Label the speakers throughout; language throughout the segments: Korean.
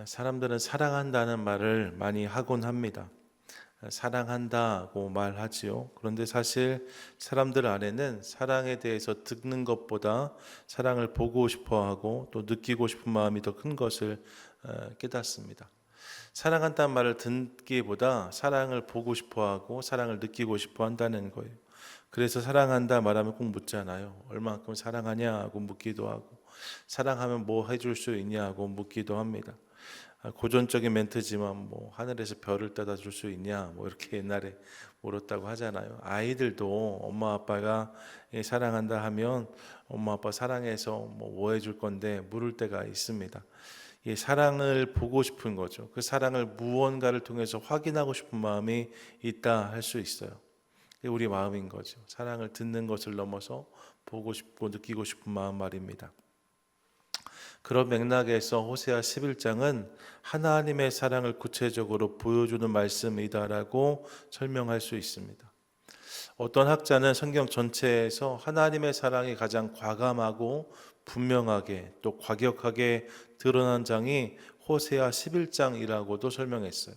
Speaker 1: 사람들은 사랑한다는 말을 많이 하곤 합니다. 사랑한다고 말하지요. 그런데 사실 사람들 안에는 사랑에 대해서 듣는 것보다 사랑을 보고 싶어 하고 또 느끼고 싶은 마음이 더 큰 것을 깨닫습니다. 사랑한다는 말을 듣기보다 사랑을 보고 싶어 하고 사랑을 느끼고 싶어 한다는 거예요. 그래서 사랑한다 말하면 꼭 묻잖아요. 얼마만큼 사랑하냐 하고 묻기도 하고 사랑하면 뭐 해줄 수 있냐고 묻기도 합니다. 고전적인 멘트지만 뭐 하늘에서 별을 따다 줄 수 있냐 뭐 이렇게 옛날에 물었다고 하잖아요. 아이들도 엄마 아빠가 사랑한다 하면 엄마 아빠 사랑해서 뭐 해줄 건데 물을 때가 있습니다. 이 사랑을 보고 싶은 거죠. 그 사랑을 무언가를 통해서 확인하고 싶은 마음이 있다 할 수 있어요. 그게 우리 마음인 거죠. 사랑을 듣는 것을 넘어서 보고 싶고 느끼고 싶은 마음 말입니다. 그런 맥락에서 호세아 11장은 하나님의 사랑을 구체적으로 보여주는 말씀이다라고 설명할 수 있습니다. 어떤 학자는 성경 전체에서 하나님의 사랑이 가장 과감하고 분명하게 또 과격하게 드러난 장이 호세아 11장이라고도 설명했어요.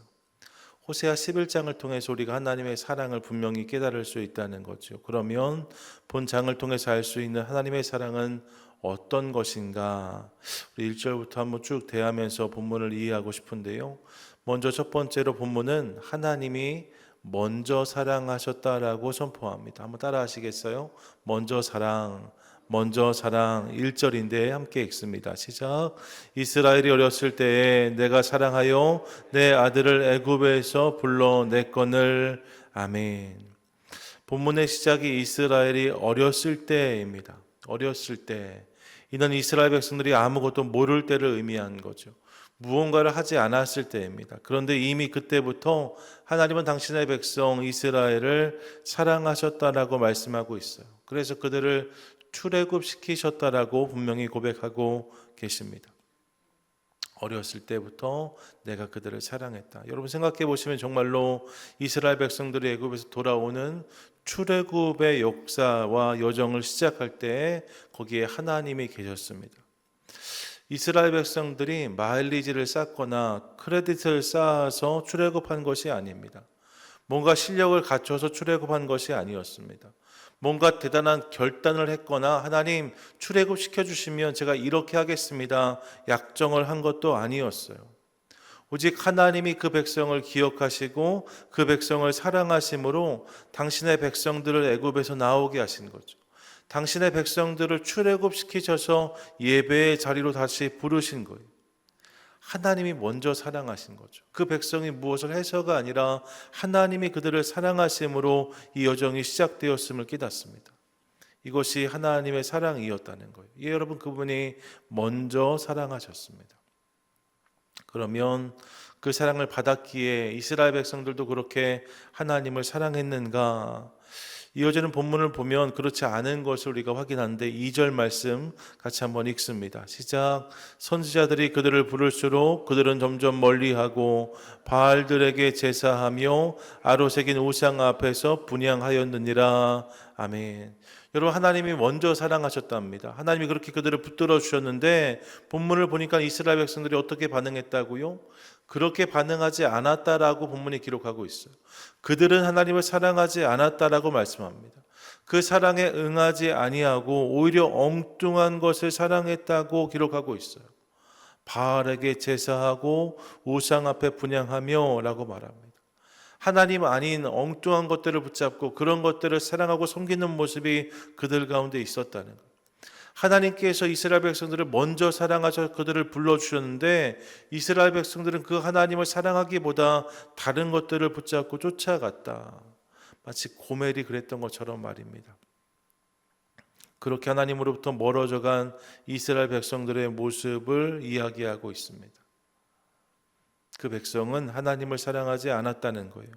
Speaker 1: 호세아 11장을 통해서 우리가 하나님의 사랑을 분명히 깨달을 수 있다는 거죠. 그러면 본 장을 통해서 알 수 있는 하나님의 사랑은 어떤 것인가? 우리 1절부터 한번 쭉 대하면서 본문을 이해하고 싶은데요. 먼저 첫 번째로 본문은 하나님이 먼저 사랑하셨다라고 선포합니다. 한번 따라 하시겠어요? 먼저 사랑 1절인데 함께 읽습니다. 시작. 이스라엘이 어렸을 때에 내가 사랑하여 내 아들을 애굽에서 불러냈거늘. 아멘. 본문의 시작이 이스라엘이 어렸을 때입니다. 어렸을 때. 이는 이스라엘 백성들이 아무것도 모를 때를 의미한 거죠. 무언가를 하지 않았을 때입니다. 그런데 이미 그때부터 하나님은 당신의 백성 이스라엘을 사랑하셨다라고 말씀하고 있어요. 그래서 그들을 출애굽시키셨다라고 분명히 고백하고 계십니다. 어렸을 때부터 내가 그들을 사랑했다. 여러분 생각해 보시면 정말로 이스라엘 백성들이 애굽에서 돌아오는 출애굽의 역사와 여정을 시작할 때 거기에 하나님이 계셨습니다. 이스라엘 백성들이 마일리지를 쌓거나 크레딧을 쌓아서 출애굽한 것이 아닙니다. 뭔가 실력을 갖춰서 출애굽한 것이 아니었습니다. 뭔가 대단한 결단을 했거나 하나님 출애굽 시켜주시면 제가 이렇게 하겠습니다. 약정을 한 것도 아니었어요. 오직 하나님이 그 백성을 기억하시고 그 백성을 사랑하심으로 당신의 백성들을 애굽에서 나오게 하신 거죠. 당신의 백성들을 출애굽 시키셔서 예배의 자리로 다시 부르신 거예요. 하나님이 먼저 사랑하신 거죠. 그 백성이 무엇을 해서가 아니라 하나님이 그들을 사랑하심으로 이 여정이 시작되었음을 깨닫습니다. 이것이 하나님의 사랑이었다는 거예요. 예, 여러분 그분이 먼저 사랑하셨습니다. 그러면 그 사랑을 받았기에 이스라엘 백성들도 그렇게 하나님을 사랑했는가? 이어지는 본문을 보면 그렇지 않은 것을 우리가 확인하는데 2절 말씀 같이 한번 읽습니다. 시작. 선지자들이 그들을 부를수록 그들은 점점 멀리하고 바알들에게 제사하며 아로새긴 우상 앞에서 분향하였느니라. 아멘. 여러분 하나님이 먼저 사랑하셨답니다. 하나님이 그렇게 그들을 붙들어 주셨는데 본문을 보니까 이스라엘 백성들이 어떻게 반응했다고요? 그렇게 반응하지 않았다라고 본문이 기록하고 있어요. 그들은 하나님을 사랑하지 않았다라고 말씀합니다. 그 사랑에 응하지 아니하고 오히려 엉뚱한 것을 사랑했다고 기록하고 있어요. 바알에게 제사하고 우상 앞에 분향하며 라고 말합니다. 하나님 아닌 엉뚱한 것들을 붙잡고 그런 것들을 사랑하고 섬기는 모습이 그들 가운데 있었다는 거예요. 하나님께서 이스라엘 백성들을 먼저 사랑하셔서 그들을 불러주셨는데 이스라엘 백성들은 그 하나님을 사랑하기보다 다른 것들을 붙잡고 쫓아갔다. 마치 고멜이 그랬던 것처럼 말입니다. 그렇게 하나님으로부터 멀어져간 이스라엘 백성들의 모습을 이야기하고 있습니다. 그 백성은 하나님을 사랑하지 않았다는 거예요.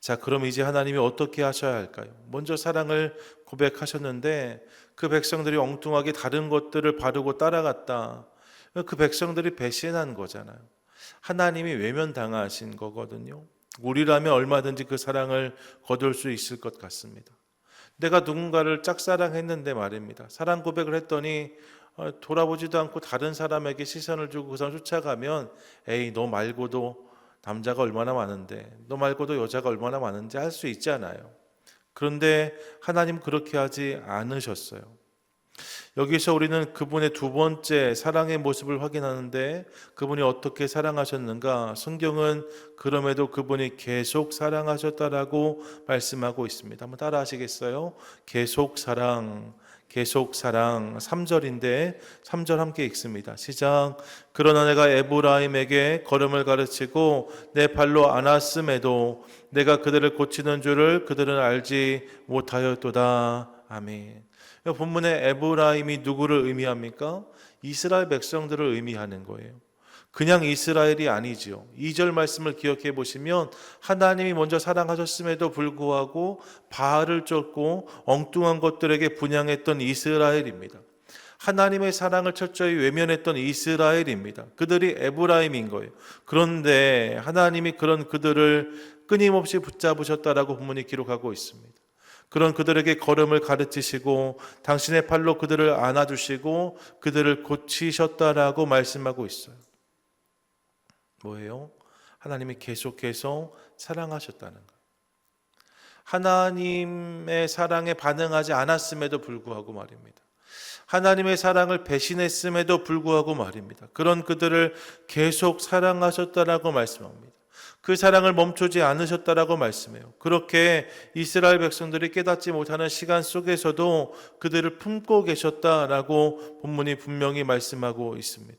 Speaker 1: 자, 그럼 이제 하나님이 어떻게 하셔야 할까요? 먼저 사랑을 고백하셨는데 그 백성들이 엉뚱하게 다른 것들을 바르고 따라갔다. 그 백성들이 배신한 거잖아요. 하나님이 외면당하신 거거든요. 우리라면 얼마든지 그 사랑을 거둘 수 있을 것 같습니다. 내가 누군가를 짝사랑했는데 말입니다. 사랑 고백을 했더니 돌아보지도 않고 다른 사람에게 시선을 주고 그 사람 쫓아가면 에이 너 말고도 남자가 얼마나 많은데 너 말고도 여자가 얼마나 많은지 할 수 있잖아요. 그런데 하나님 그렇게 하지 않으셨어요. 여기서 우리는 그분의 두 번째 사랑의 모습을 확인하는데 그분이 어떻게 사랑하셨는가? 성경은 그럼에도 그분이 계속 사랑하셨다라고 말씀하고 있습니다. 한번 따라 하시겠어요? 계속 사랑, 계속 사랑. 3절인데 3절 함께 읽습니다. 시작. 그러나 내가 에브라임에게 걸음을 가르치고 내 발로 안았음에도 내가 그들을 고치는 줄을 그들은 알지 못하였도다. 아멘. 본문의 에브라임이 누구를 의미합니까? 이스라엘 백성들을 의미하는 거예요. 그냥 이스라엘이 아니지요. 2절 말씀을 기억해 보시면 하나님이 먼저 사랑하셨음에도 불구하고 바알을 쫓고 엉뚱한 것들에게 분향했던 이스라엘입니다. 하나님의 사랑을 철저히 외면했던 이스라엘입니다. 그들이 에브라임인 거예요. 그런데 하나님이 그런 그들을 끊임없이 붙잡으셨다라고 본문이 기록하고 있습니다. 그런 그들에게 걸음을 가르치시고 당신의 팔로 그들을 안아주시고 그들을 고치셨다라고 말씀하고 있어요. 뭐예요? 하나님이 계속해서 사랑하셨다는 거예요. 하나님의 사랑에 반응하지 않았음에도 불구하고 말입니다. 하나님의 사랑을 배신했음에도 불구하고 말입니다. 그런 그들을 계속 사랑하셨다라고 말씀합니다. 그 사랑을 멈추지 않으셨다라고 말씀해요. 그렇게 이스라엘 백성들이 깨닫지 못하는 시간 속에서도 그들을 품고 계셨다라고 본문이 분명히 말씀하고 있습니다.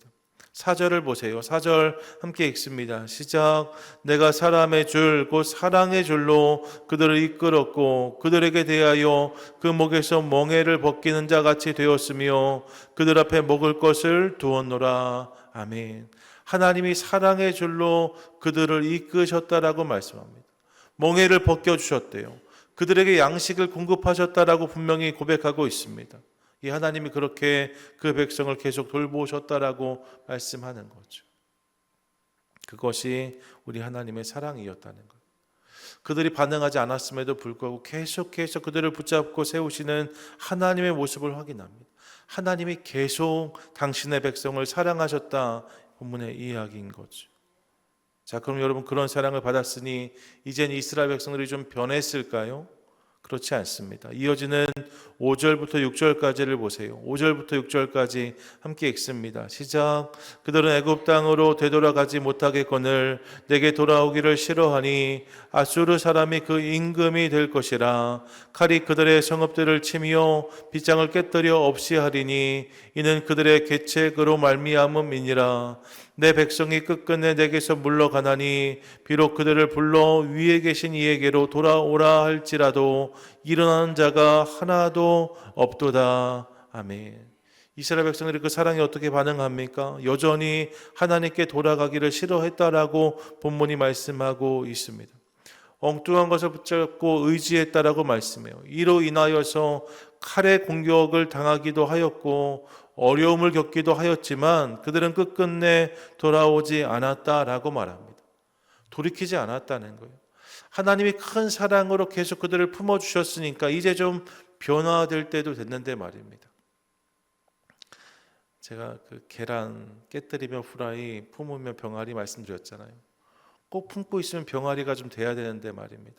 Speaker 1: 4절을 보세요. 4절 함께 읽습니다. 시작. 내가 사람의 줄 곧 사랑의 줄로 그들을 이끌었고 그들에게 대하여 그 목에서 멍에를 벗기는 자 같이 되었으며 그들 앞에 먹을 것을 두었노라. 아멘. 하나님이 사랑의 줄로 그들을 이끄셨다라고 말씀합니다. 멍에를 벗겨주셨대요. 그들에게 양식을 공급하셨다라고 분명히 고백하고 있습니다. 이 하나님이 그렇게 그 백성을 계속 돌보셨다라고 말씀하는 거죠. 그것이 우리 하나님의 사랑이었다는 거예요. 그들이 반응하지 않았음에도 불구하고 계속해서 그들을 붙잡고 세우시는 하나님의 모습을 확인합니다. 하나님이 계속 당신의 백성을 사랑하셨다. 본문의 이야기인 거죠. 자, 그럼 여러분 그런 사랑을 받았으니 이젠 이스라엘 백성들이 좀 변했을까요? 그렇지 않습니다. 이어지는 5절부터 6절까지를 보세요. 5절부터 6절까지 함께 읽습니다. 시작. 그들은 애굽 땅으로 되돌아가지 못하겠거늘 내게 돌아오기를 싫어하니 아수르 사람이 그 임금이 될 것이라. 칼이 그들의 성읍들을 치며 빗장을 깨뜨려 없이 하리니 이는 그들의 계책으로 말미암음이니라. 내 백성이 끝끝내 내게서 물러가나니 비록 그들을 불러 위에 계신 이에게로 돌아오라 할지라도 일어나는 자가 하나도 없도다. 아멘. 이스라엘 백성들이 그 사랑에 어떻게 반응합니까? 여전히 하나님께 돌아가기를 싫어했다라고 본문이 말씀하고 있습니다. 엉뚱한 것을 붙잡고 의지했다라고 말씀해요. 이로 인하여서 칼의 공격을 당하기도 하였고 어려움을 겪기도 하였지만 그들은 끝끝내 돌아오지 않았다라고 말합니다. 돌이키지 않았다는 거예요. 하나님이 큰 사랑으로 계속 그들을 품어주셨으니까 이제 좀 변화될 때도 됐는데 말입니다. 제가 그 계란 깨뜨리며 후라이 품으며 병아리 말씀드렸잖아요. 꼭 품고 있으면 병아리가 좀 돼야 되는데 말입니다.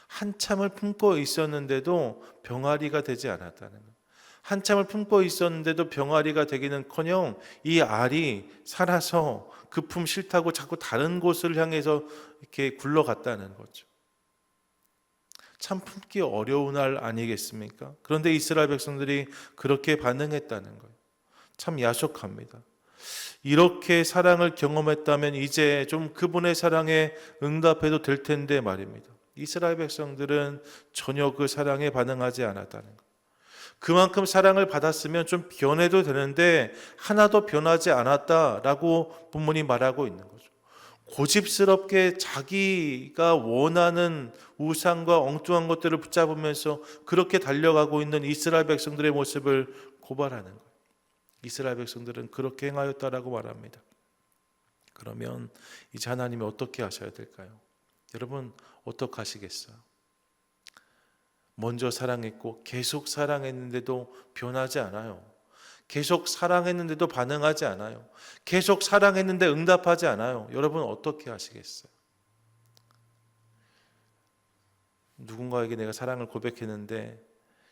Speaker 1: 한참을 품고 있었는데도 병아리가 되지 않았다는 거예요. 한참을 품고 있었는데도 병아리가 되기는커녕 이 알이 살아서 그 품 싫다고 자꾸 다른 곳을 향해서 이렇게 굴러갔다는 거죠. 참 품기 어려운 알 아니겠습니까? 그런데 이스라엘 백성들이 그렇게 반응했다는 거예요. 참 야속합니다. 이렇게 사랑을 경험했다면 이제 좀 그분의 사랑에 응답해도 될 텐데 말입니다. 이스라엘 백성들은 전혀 그 사랑에 반응하지 않았다는 거예요. 그만큼 사랑을 받았으면 좀 변해도 되는데 하나도 변하지 않았다라고 본문이 말하고 있는 거죠. 고집스럽게 자기가 원하는 우상과 엉뚱한 것들을 붙잡으면서 그렇게 달려가고 있는 이스라엘 백성들의 모습을 고발하는 거예요. 이스라엘 백성들은 그렇게 행하였다라고 말합니다. 그러면 이제 하나님이 어떻게 하셔야 될까요? 여러분 어떻게 하시겠어요? 먼저 사랑했고 계속 사랑했는데도 변하지 않아요. 계속 사랑했는데도 반응하지 않아요. 계속 사랑했는데 응답하지 않아요. 여러분 어떻게 하시겠어요? 누군가에게 내가 사랑을 고백했는데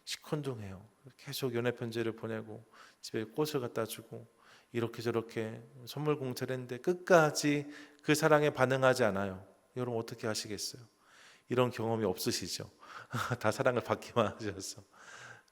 Speaker 1: 시큰둥해요. 계속 연애 편지를 보내고 집에 꽃을 갖다 주고 이렇게 저렇게 선물 공차를 했는데 끝까지 그 사랑에 반응하지 않아요. 여러분 어떻게 하시겠어요? 이런 경험이 없으시죠? 다 사랑을 받기만 하셔서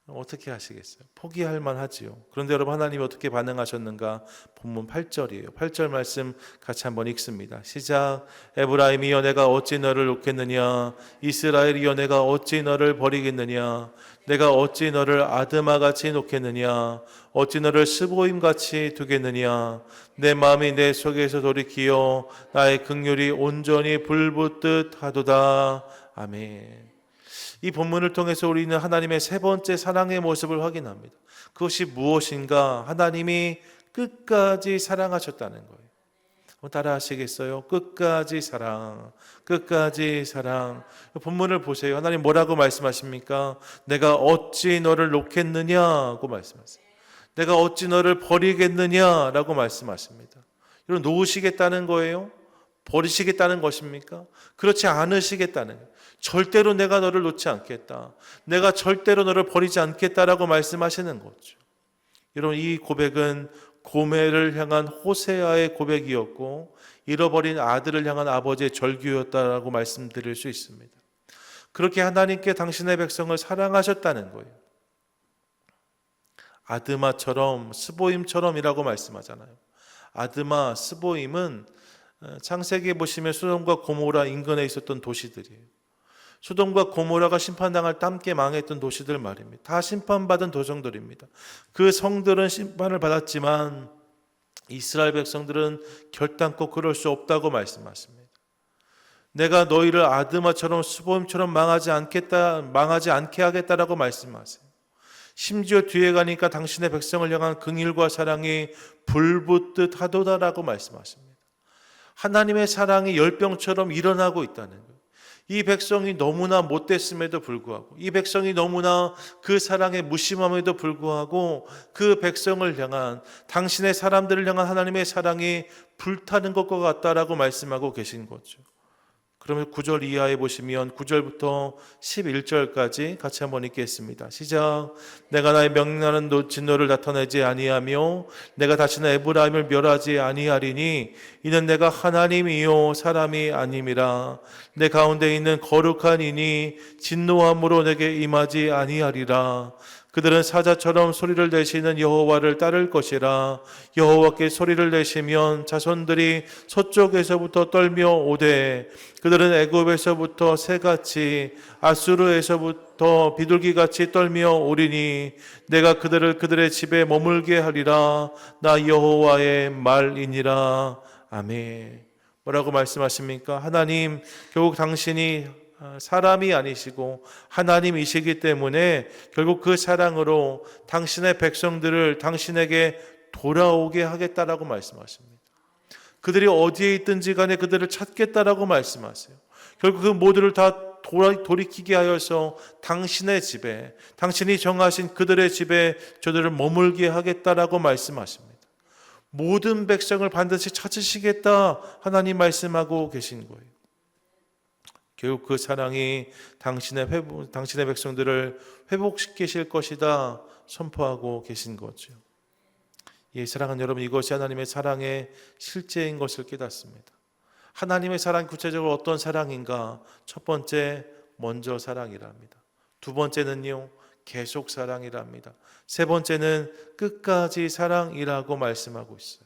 Speaker 1: 어떻게 하시겠어요? 포기할 만하지요. 그런데 여러분 하나님이 어떻게 반응하셨는가? 본문 8절이에요. 8절 말씀 같이 한번 읽습니다. 시작. 에브라임이여 내가 어찌 너를 놓겠느냐? 이스라엘이여 내가 어찌 너를 버리겠느냐? 내가 어찌 너를 아드마같이 놓겠느냐? 어찌 너를 스보임같이 두겠느냐? 내 마음이 내 속에서 돌이키어 나의 긍휼이 온전히 불붙듯 하도다. 아멘. 이 본문을 통해서 우리는 하나님의 세 번째 사랑의 모습을 확인합니다. 그것이 무엇인가? 하나님이 끝까지 사랑하셨다는 거예요. 따라 하시겠어요? 끝까지 사랑, 끝까지 사랑. 본문을 보세요. 하나님 뭐라고 말씀하십니까? 내가 어찌 너를 놓겠느냐고 말씀하세요. 내가 어찌 너를 버리겠느냐라고 말씀하십니다. 여러분 놓으시겠다는 거예요? 버리시겠다는 것입니까? 그렇지 않으시겠다는 거예요. 절대로 내가 너를 놓지 않겠다. 내가 절대로 너를 버리지 않겠다라고 말씀하시는 거죠. 여러분 이 고백은 고멜을 향한 호세아의 고백이었고 잃어버린 아들을 향한 아버지의 절규였다라고 말씀드릴 수 있습니다. 그렇게 하나님께 당신의 백성을 사랑하셨다는 거예요. 아드마처럼 스보임처럼이라고 말씀하잖아요. 아드마, 스보임은 창세기에 보시면 소돔과 고모라 인근에 있었던 도시들이에요. 소돔과 고모라가 심판당할 함께 망했던 도시들 말입니다. 다 심판받은 도성들입니다. 그 성들은 심판을 받았지만 이스라엘 백성들은 결단코 그럴 수 없다고 말씀하십니다. 내가 너희를 아드마처럼 스보임처럼 망하지 않게 하겠다라고 말씀하세요. 심지어 뒤에 가니까 당신의 백성을 향한 긍휼과 사랑이 불붙듯 하도다라고 말씀하십니다. 하나님의 사랑이 열병처럼 일어나고 있다는 거예요. 이 백성이 너무나 못됐음에도 불구하고 이 백성이 너무나 그 사랑에 무심함에도 불구하고 그 백성을 향한 당신의 사람들을 향한 하나님의 사랑이 불타는 것과 같다라고 말씀하고 계신 거죠. 그러면 9절 이하에 보시면 9절부터 11절까지 같이 한번 읽겠습니다. 시작. 내가 나의 명령하는 진노를 나타내지 아니하며 내가 다시는 에브라임을 멸하지 아니하리니 이는 내가 하나님이요 사람이 아님이라. 내 가운데 있는 거룩한 이니 진노함으로 내게 임하지 아니하리라. 그들은 사자처럼 소리를 내시는 여호와를 따를 것이라. 여호와께 소리를 내시면 자손들이 서쪽에서부터 떨며 오되 그들은 애굽에서부터 새같이 아수르에서부터 비둘기같이 떨며 오리니 내가 그들을 그들의 집에 머물게 하리라. 나 여호와의 말이니라. 아멘. 뭐라고 말씀하십니까? 하나님 결국 당신이 사람이 아니시고 하나님이시기 때문에 결국 그 사랑으로 당신의 백성들을 당신에게 돌아오게 하겠다라고 말씀하십니다. 그들이 어디에 있든지 간에 그들을 찾겠다라고 말씀하세요. 결국 그 모두를 다 돌이키게 하여서 당신의 집에, 당신이 정하신 그들의 집에 저들을 머물게 하겠다라고 말씀하십니다. 모든 백성을 반드시 찾으시겠다 하나님 말씀하고 계신 거예요. 결국 그 사랑이 당신의 백성들을 회복시키실 것이다 선포하고 계신 거죠. 예, 사랑하는 여러분, 이것이 하나님의 사랑의 실제인 것을 깨닫습니다. 하나님의 사랑 구체적으로 어떤 사랑인가? 첫 번째, 먼저 사랑이랍니다. 두 번째는요, 계속 사랑이랍니다. 세 번째는 끝까지 사랑이라고 말씀하고 있어요.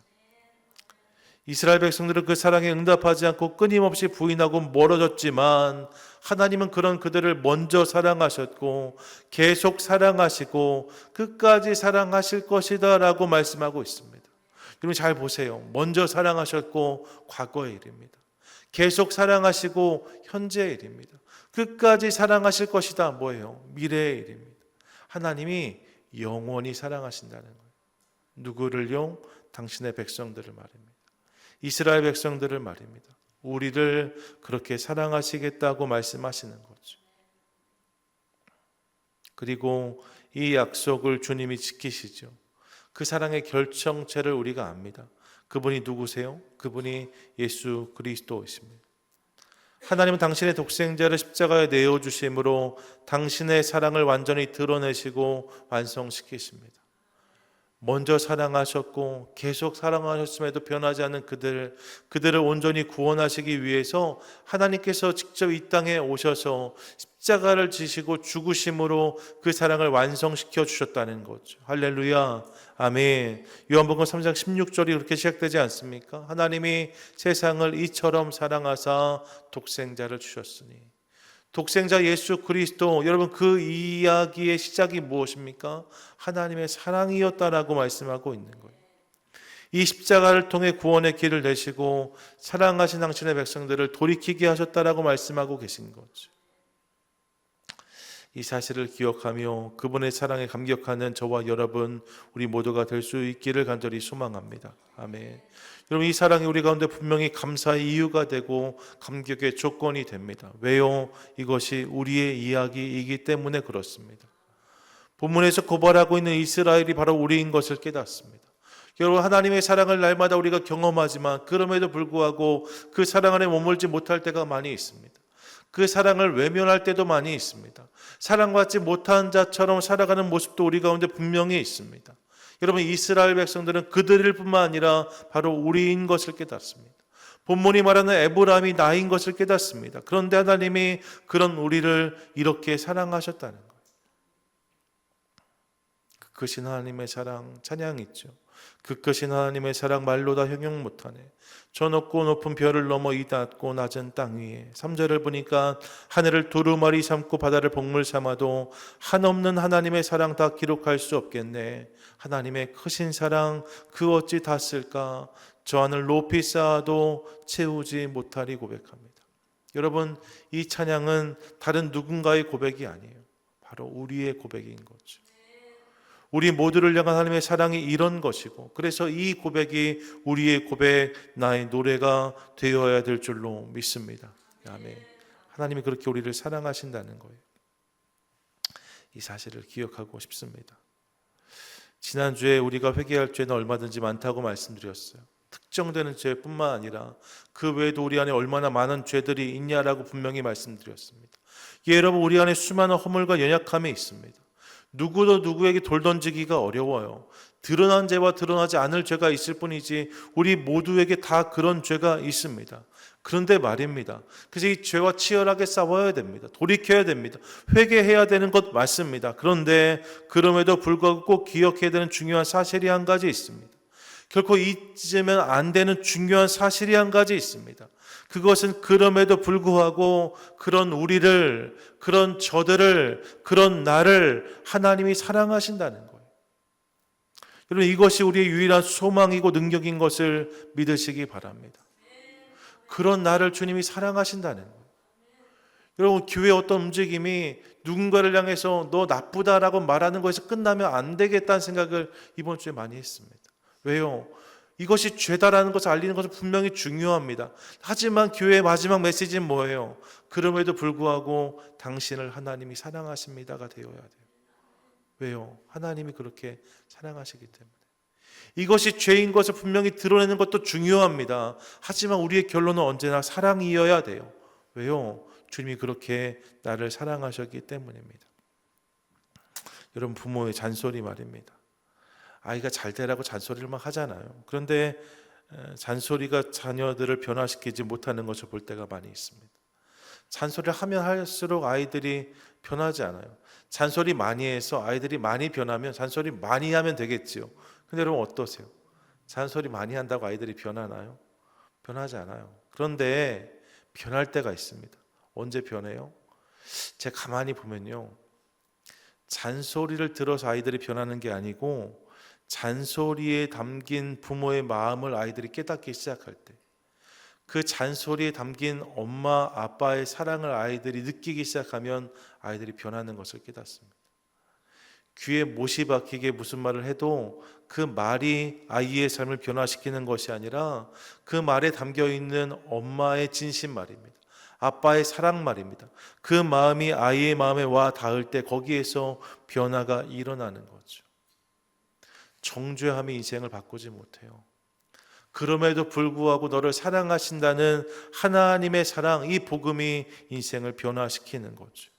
Speaker 1: 이스라엘 백성들은 그 사랑에 응답하지 않고 끊임없이 부인하고 멀어졌지만 하나님은 그런 그들을 먼저 사랑하셨고 계속 사랑하시고 끝까지 사랑하실 것이다 라고 말씀하고 있습니다. 여러분 잘 보세요. 먼저 사랑하셨고 과거의 일입니다. 계속 사랑하시고 현재의 일입니다. 끝까지 사랑하실 것이다 뭐예요? 미래의 일입니다. 하나님이 영원히 사랑하신다는 거예요. 누구를요? 당신의 백성들을 말입니다. 이스라엘 백성들을 말입니다. 우리를 그렇게 사랑하시겠다고 말씀하시는 거죠. 그리고 이 약속을 주님이 지키시죠. 그 사랑의 결정체를 우리가 압니다. 그분이 누구세요? 그분이 예수 그리스도이십니다. 하나님은 당신의 독생자를 십자가에 내어주심으로 당신의 사랑을 완전히 드러내시고 완성시키십니다. 먼저 사랑하셨고 계속 사랑하셨음에도 변하지 않는 그들을 온전히 구원하시기 위해서 하나님께서 직접 이 땅에 오셔서 십자가를 지시고 죽으심으로 그 사랑을 완성시켜 주셨다는 거죠. 할렐루야, 아멘. 요한복음 3장 16절이 그렇게 시작되지 않습니까? 하나님이 세상을 이처럼 사랑하사 독생자를 주셨으니. 독생자 예수 그리스도, 여러분 그 이야기의 시작이 무엇입니까? 하나님의 사랑이었다라고 말씀하고 있는 거예요. 이 십자가를 통해 구원의 길을 내시고 사랑하신 당신의 백성들을 돌이키게 하셨다라고 말씀하고 계신 거죠. 이 사실을 기억하며 그분의 사랑에 감격하는 저와 여러분, 우리 모두가 될 수 있기를 간절히 소망합니다. 아멘. 여러분, 이 사랑이 우리 가운데 분명히 감사의 이유가 되고 감격의 조건이 됩니다. 왜요? 이것이 우리의 이야기이기 때문에 그렇습니다. 본문에서 고발하고 있는 이스라엘이 바로 우리인 것을 깨닫습니다. 여러분, 하나님의 사랑을 날마다 우리가 경험하지만 그럼에도 불구하고 그 사랑 안에 머물지 못할 때가 많이 있습니다. 그 사랑을 외면할 때도 많이 있습니다. 사랑받지 못한 자처럼 살아가는 모습도 우리 가운데 분명히 있습니다. 여러분, 이스라엘 백성들은 그들일 뿐만 아니라 바로 우리인 것을 깨닫습니다. 본문이 말하는 에브라임이 나인 것을 깨닫습니다. 그런데 하나님이 그런 우리를 이렇게 사랑하셨다는 거예요. 그 크신 하나님의 사랑 찬양 있죠. 그 크신 하나님의 사랑 말로 다 형용 못하네. 저 높고 높은 별을 넘어 이 낮고 낮은 땅 위에. 3절을 보니까 하늘을 두루마리 삼고 바다를 복물 삼아도 한없는 하나님의 사랑 다 기록할 수 없겠네. 하나님의 크신 사랑 그 어찌 다 쓸까. 저 하늘 높이 쌓아도 채우지 못하리 고백합니다. 여러분, 이 찬양은 다른 누군가의 고백이 아니에요. 바로 우리의 고백인 거죠. 우리 모두를 향한 하나님의 사랑이 이런 것이고, 그래서 이 고백이 우리의 고백, 나의 노래가 되어야 될 줄로 믿습니다. 아멘. 하나님이 그렇게 우리를 사랑하신다는 거예요. 이 사실을 기억하고 싶습니다. 지난주에 우리가 회개할 죄는 얼마든지 많다고 말씀드렸어요. 특정되는 죄뿐만 아니라 그 외에도 우리 안에 얼마나 많은 죄들이 있냐라고 분명히 말씀드렸습니다. 여러분, 우리 안에 수많은 허물과 연약함이 있습니다. 누구도 누구에게 돌 던지기가 어려워요. 드러난 죄와 드러나지 않을 죄가 있을 뿐이지 우리 모두에게 다 그런 죄가 있습니다. 그런데 말입니다. 그래서 이 죄와 치열하게 싸워야 됩니다. 돌이켜야 됩니다. 회개해야 되는 것 맞습니다. 그런데 그럼에도 불구하고 꼭 기억해야 되는 중요한 사실이 한 가지 있습니다. 결코 잊으면 안 되는 중요한 사실이 한 가지 있습니다. 그것은 그럼에도 불구하고 그런 우리를, 그런 저들을, 그런 나를 하나님이 사랑하신다는 거예요. 여러분, 이것이 우리의 유일한 소망이고 능력인 것을 믿으시기 바랍니다. 그런 나를 주님이 사랑하신다는 거예요. 여러분, 교회의 어떤 움직임이 누군가를 향해서 너 나쁘다라고 말하는 것에서 끝나면 안 되겠다는 생각을 이번 주에 많이 했습니다. 왜요? 이것이 죄다라는 것을 알리는 것은 분명히 중요합니다. 하지만 교회의 마지막 메시지는 뭐예요? 그럼에도 불구하고 당신을 하나님이 사랑하십니다가 되어야 돼요. 왜요? 하나님이 그렇게 사랑하시기 때문에. 이것이 죄인 것을 분명히 드러내는 것도 중요합니다. 하지만 우리의 결론은 언제나 사랑이어야 돼요. 왜요? 주님이 그렇게 나를 사랑하셨기 때문입니다. 여러분, 부모의 잔소리 말입니다. 아이가 잘 되라고 잔소리를 막 하잖아요. 그런데 잔소리가 자녀들을 변화시키지 못하는 것을 볼 때가 많이 있습니다. 잔소리를 하면 할수록 아이들이 변하지 않아요. 잔소리 많이 해서 아이들이 많이 변하면 잔소리 많이 하면 되겠지요. 근데 여러분 어떠세요? 잔소리 많이 한다고 아이들이 변하나요? 변하지 않아요. 그런데 변할 때가 있습니다. 언제 변해요? 제가 가만히 보면요, 잔소리를 들어서 아이들이 변하는 게 아니고 잔소리에 담긴 부모의 마음을 아이들이 깨닫기 시작할 때, 그 잔소리에 담긴 엄마 아빠의 사랑을 아이들이 느끼기 시작하면 아이들이 변하는 것을 깨닫습니다. 귀에 못이 박히게 무슨 말을 해도 그 말이 아이의 삶을 변화시키는 것이 아니라 그 말에 담겨있는 엄마의 진심 말입니다. 아빠의 사랑 말입니다. 그 마음이 아이의 마음에 와 닿을 때 거기에서 변화가 일어나는 거죠. 정죄함이 인생을 바꾸지 못해요. 그럼에도 불구하고 너를 사랑하신다는 하나님의 사랑, 이 복음이 인생을 변화시키는 거죠.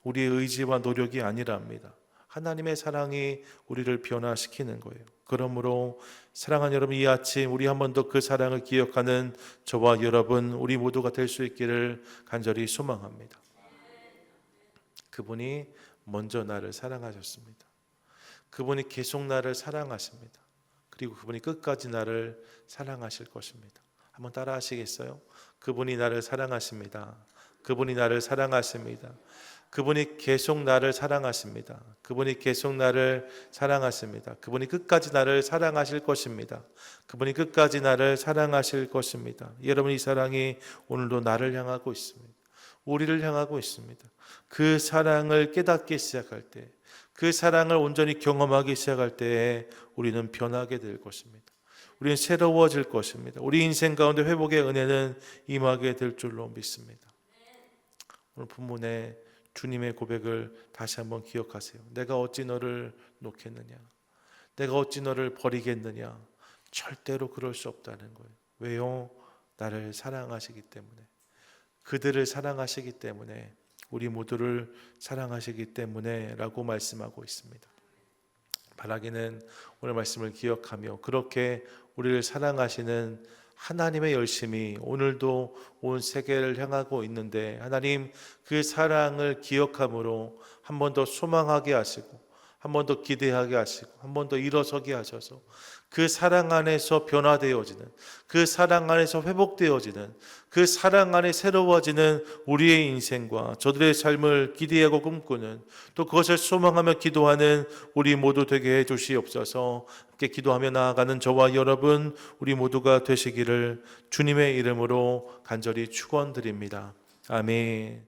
Speaker 1: 우리의 의지와 노력이 아니랍니다. 하나님의 사랑이 우리를 변화시키는 거예요. 그러므로 사랑하는 여러분, 이 아침 우리 한 번 더 그 사랑을 기억하는 저와 여러분, 우리 모두가 될 수 있기를 간절히 소망합니다. 그분이 먼저 나를 사랑하셨습니다. 그분이 계속 나를 사랑하십니다. 그리고 그분이 끝까지 나를 사랑하실 것입니다. 한번 따라 하시겠어요? 그분이 나를 사랑하십니다. 그분이 나를 사랑하십니다. 그분이 계속 나를 사랑하십니다. 그분이 계속 나를 사랑하십니다. 그분이 끝까지 나를 사랑하실 것입니다. 그분이 끝까지 나를 사랑하실 것입니다. 여러분, 이 사랑이 오늘도 나를 향하고 있습니다. 우리를 향하고 있습니다. 그 사랑을 깨닫기 시작할 때, 그 사랑을 온전히 경험하기 시작할 때에 우리는 변하게 될 것입니다. 우리는 새로워질 것입니다. 우리 인생 가운데 회복의 은혜는 임하게 될 줄로 믿습니다. 오늘 본문에 주님의 고백을 다시 한번 기억하세요. 내가 어찌 너를 놓겠느냐? 내가 어찌 너를 버리겠느냐? 절대로 그럴 수 없다는 거예요. 왜요? 나를 사랑하시기 때문에. 그들을 사랑하시기 때문에, 우리 모두를 사랑하시기 때문에 라고 말씀하고 있습니다. 바라기는 오늘 말씀을 기억하며 그렇게 우리를 사랑하시는 하나님의 열심이 오늘도 온 세계를 향하고 있는데, 하나님 그 사랑을 기억함으로 한 번 더 소망하게 하시고, 한 번 더 기대하게 하시고, 한 번 더 일어서게 하셔서 그 사랑 안에서 변화되어지는, 그 사랑 안에서 회복되어지는, 그 사랑 안에 새로워지는 우리의 인생과 저들의 삶을 기대하고 꿈꾸는, 또 그것을 소망하며 기도하는 우리 모두 되게 해 주시옵소서. 함께 기도하며 나아가는 저와 여러분, 우리 모두가 되시기를 주님의 이름으로 간절히 축원드립니다. 아멘.